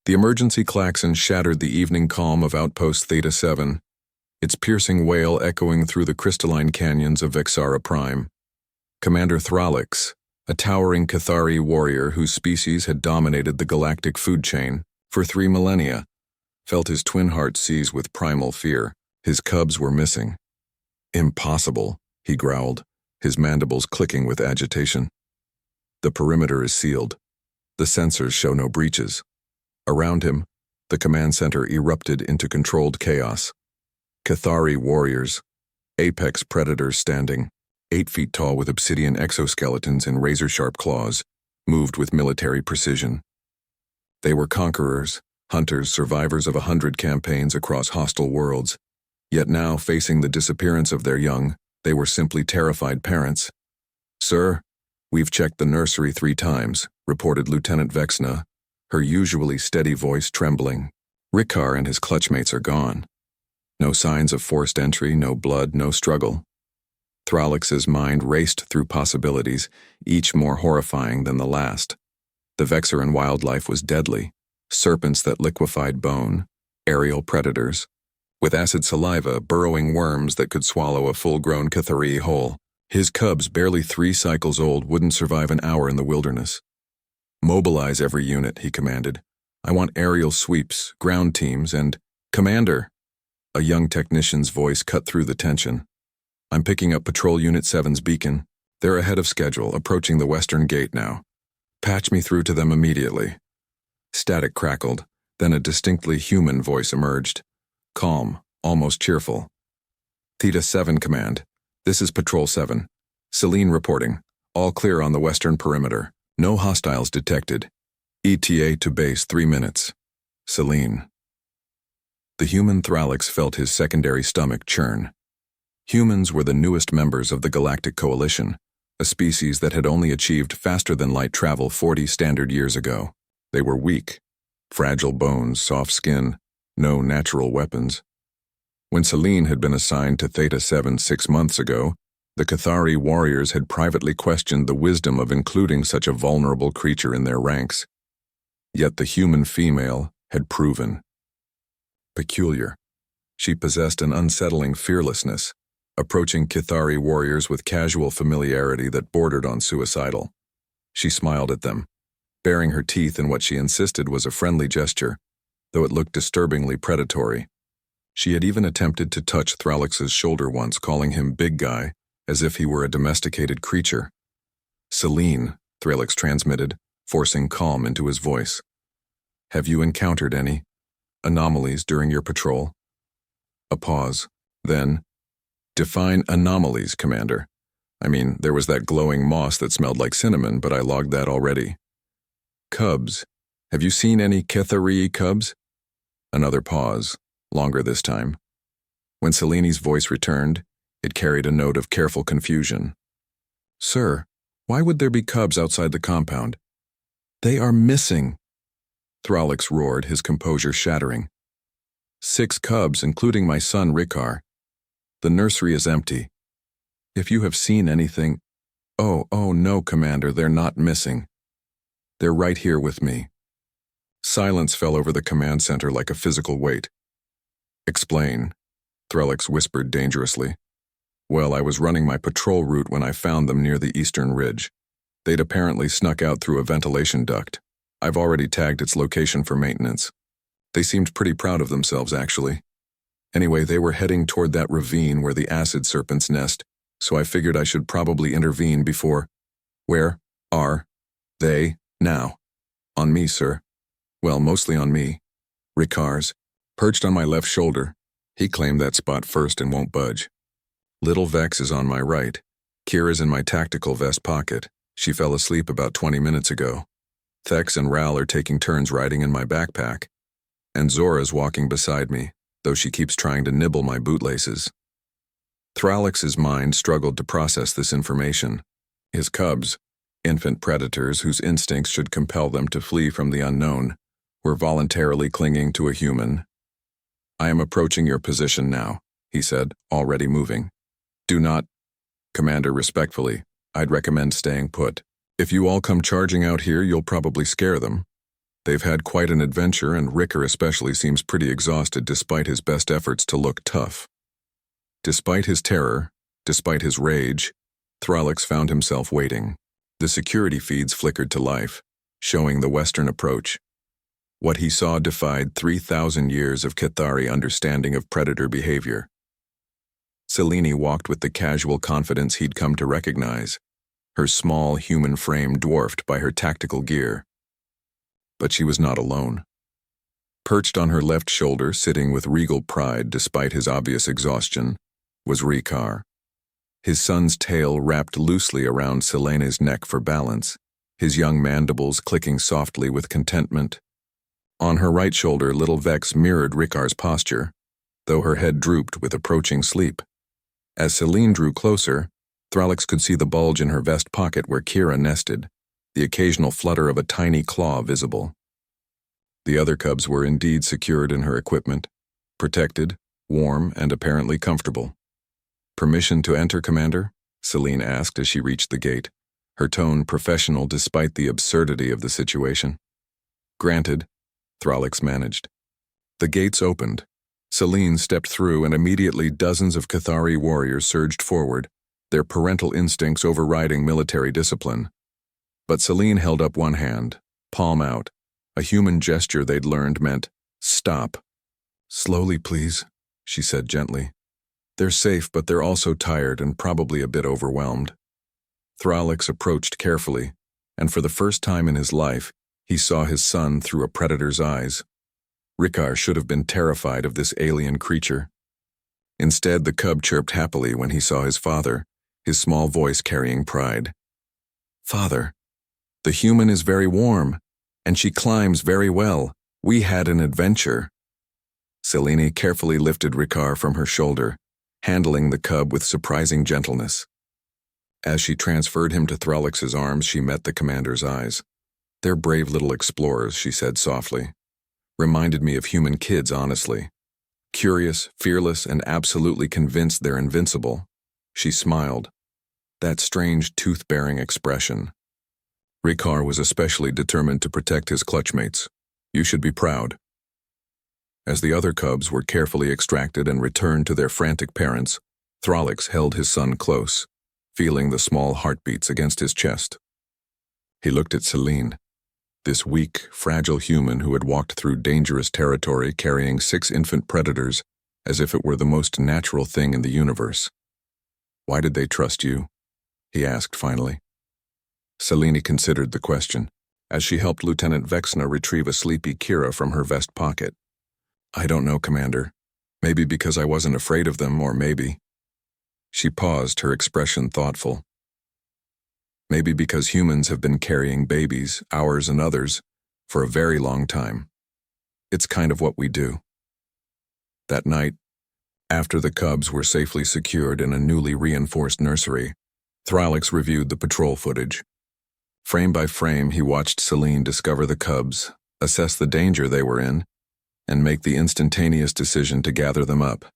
The emergency klaxon shattered the evening calm of Outpost Theta 7, its piercing wail echoing through the crystalline canyons of Vexara Prime. Commander Thralix, a towering Cathari warrior whose species had dominated the galactic food chain for 3 millennia, felt his twin heart seize with primal fear. His cubs were missing. "Impossible," he growled, his mandibles clicking with agitation. "The perimeter is sealed. The sensors show no breaches." Around him, the command center erupted into controlled chaos. Cathari warriors, apex predators standing, 8 feet tall with obsidian exoskeletons and razor-sharp claws, moved with military precision. They were conquerors, hunters, survivors of 100 campaigns across hostile worlds. Yet now, facing the disappearance of their young, they were simply terrified parents. "Sir, we've checked the nursery 3 times, reported Lieutenant Vexna, her usually steady voice trembling. "Ricard and his clutchmates are gone. No signs of forced entry, no blood, no struggle." Thralix's mind raced through possibilities, each more horrifying than the last. The Vexaran wildlife was deadly. Serpents that liquefied bone, aerial predators, with acid saliva, burrowing worms that could swallow a full-grown Cathari whole. His cubs, barely 3 cycles old, wouldn't survive an hour in the wilderness. "Mobilize every unit," he commanded. "I want aerial sweeps, ground teams, and—" "Commander!" A young technician's voice cut through the tension. "I'm picking up Patrol Unit 7's beacon. They're ahead of schedule, approaching the western gate now. Patch me through to them immediately." Static crackled, then a distinctly human voice emerged. Calm, almost cheerful. "Theta 7 Command. This is Patrol 7. Celine reporting. All clear on the western perimeter. No hostiles detected. ETA to base 3 minutes. Celine." The human Thralix felt his secondary stomach churn. Humans were the newest members of the Galactic Coalition, a species that had only achieved faster-than-light travel 40 standard years ago. They were weak. Fragile bones, soft skin, no natural weapons. When Celine had been assigned to Theta 7 6 months ago, the Cathari warriors had privately questioned the wisdom of including such a vulnerable creature in their ranks. Yet the human female had proven peculiar. She possessed an unsettling fearlessness, approaching Cathari warriors with casual familiarity that bordered on suicidal. She smiled at them, baring her teeth in what she insisted was a friendly gesture, though it looked disturbingly predatory. She had even attempted to touch Thralix's shoulder once, calling him big guy, as if he were a domesticated creature. "Celine," Thralix transmitted, forcing calm into his voice. "Have you encountered any anomalies during your patrol?" A pause. Then, "Define anomalies, Commander. I mean, there was that glowing moss that smelled like cinnamon, but I logged that already." "Cubs. Have you seen any Cathari cubs?" Another pause, longer this time. When Celine's voice returned, it carried a note of careful confusion. "Sir, why would there be cubs outside the compound?" "They are missing," Thralix roared, his composure shattering. 6 cubs, including my son Ricard. The nursery is empty. If you have seen anything— Oh no, Commander, they're not missing. They're right here with me." Silence fell over the command center like a physical weight. "Explain," Threlix whispered dangerously. "Well, I was running my patrol route when I found them near the eastern ridge. They'd apparently snuck out through a ventilation duct. I've already tagged its location for maintenance. They seemed pretty proud of themselves, actually. Anyway, they were heading toward that ravine where the acid serpents nest, so I figured I should probably intervene before—" "Where are they now?" "On me, sir. Well, mostly on me. Ricard's perched on my left shoulder. He claimed that spot first and won't budge. Little Vex is on my right. Kira's in my tactical vest pocket. She fell asleep about 20 minutes ago. Thex and Ral are taking turns riding in my backpack. And Zora's walking beside me, though she keeps trying to nibble my bootlaces." Thralix's mind struggled to process this information. His cubs, infant predators whose instincts should compel them to flee from the unknown, were voluntarily clinging to a human. "I am approaching your position now," he said, already moving. "Do not—" "Commander, respectfully, I'd recommend staying put. If you all come charging out here, you'll probably scare them." They've had quite an adventure, and Ricker especially seems pretty exhausted despite his best efforts to look tough. Despite his terror, despite his rage, Thralix found himself waiting. The security feeds flickered to life, showing the Western approach. What he saw defied 3,000 years of Cathari understanding of predator behavior. Selene walked with the casual confidence he'd come to recognize, her small human frame dwarfed by her tactical gear. But she was not alone. Perched on her left shoulder, sitting with regal pride despite his obvious exhaustion, was Rikar. His son's tail wrapped loosely around Selene's neck for balance, his young mandibles clicking softly with contentment. On her right shoulder, little Vex mirrored Rikar's posture, though her head drooped with approaching sleep. As Selene drew closer, Thralix could see the bulge in her vest pocket where Kira nested, the occasional flutter of a tiny claw visible. The other cubs were indeed secured in her equipment, protected, warm, and apparently comfortable. "Permission to enter, Commander?" Selene asked as she reached the gate, her tone professional despite the absurdity of the situation. "Granted," Thralix managed. The gates opened. Selene stepped through, and immediately dozens of Cathari warriors surged forward, their parental instincts overriding military discipline. But Selene held up one hand, palm out, a human gesture they'd learned meant, "Stop." "Slowly, please," she said gently. "They're safe, but they're also tired and probably a bit overwhelmed." Thralix approached carefully, and for the first time in his life, he saw his son through a predator's eyes. Rikar should have been terrified of this alien creature. Instead, the cub chirped happily when he saw his father, his small voice carrying pride. "Father, the human is very warm, and she climbs very well. We had an adventure." Selene carefully lifted Rikar from her shoulder, handling the cub with surprising gentleness. As she transferred him to Thralix's arms, she met the commander's eyes. "They're brave little explorers," she said softly. "Reminded me of human kids, honestly. Curious, fearless, and absolutely convinced they're invincible." She smiled. That strange, tooth-bearing expression. Rikar was especially determined to protect his clutchmates. "You should be proud." As the other cubs were carefully extracted and returned to their frantic parents, Thralix held his son close, feeling the small heartbeats against his chest. He looked at Selene, this weak, fragile human who had walked through dangerous territory carrying 6 infant predators as if it were the most natural thing in the universe. "Why did they trust you?" he asked finally. Selene considered the question, as she helped Lieutenant Vexna retrieve a sleepy Kira from her vest pocket. "I don't know, Commander. Maybe because I wasn't afraid of them, or maybe—" She paused, her expression thoughtful. "Maybe because humans have been carrying babies, ours and others, for a very long time. It's kind of what we do." That night, after the cubs were safely secured in a newly reinforced nursery, Thralix reviewed the patrol footage. Frame by frame, he watched Selene discover the cubs, assess the danger they were in, and make the instantaneous decision to gather them up.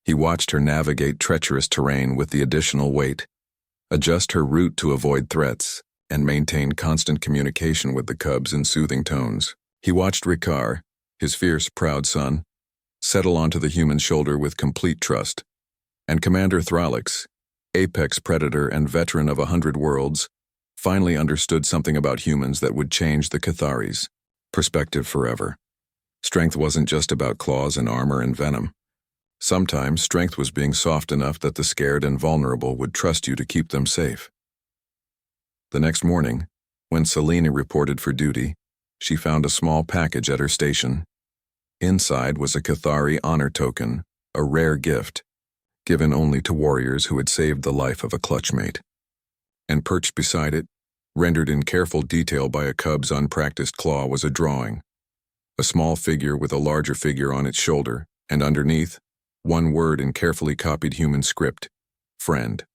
He watched her navigate treacherous terrain with the additional weight, adjust her route to avoid threats, and maintain constant communication with the cubs in soothing tones. He watched Rikar, his fierce, proud son, settle onto the human's shoulder with complete trust, and Commander Thralix, apex predator and veteran of 100 worlds, finally understood something about humans that would change the Catharis. Perspective forever. Strength wasn't just about claws and armor and venom. Sometimes strength was being soft enough that the scared and vulnerable would trust you to keep them safe. The next morning, when Selene reported for duty, she found a small package at her station. Inside was a Cathari honor token, a rare gift, given only to warriors who had saved the life of a clutchmate. And perched beside it, rendered in careful detail by a cub's unpracticed claw, was a drawing. A small figure with a larger figure on its shoulder, and underneath, one word in carefully copied human script: "Friend."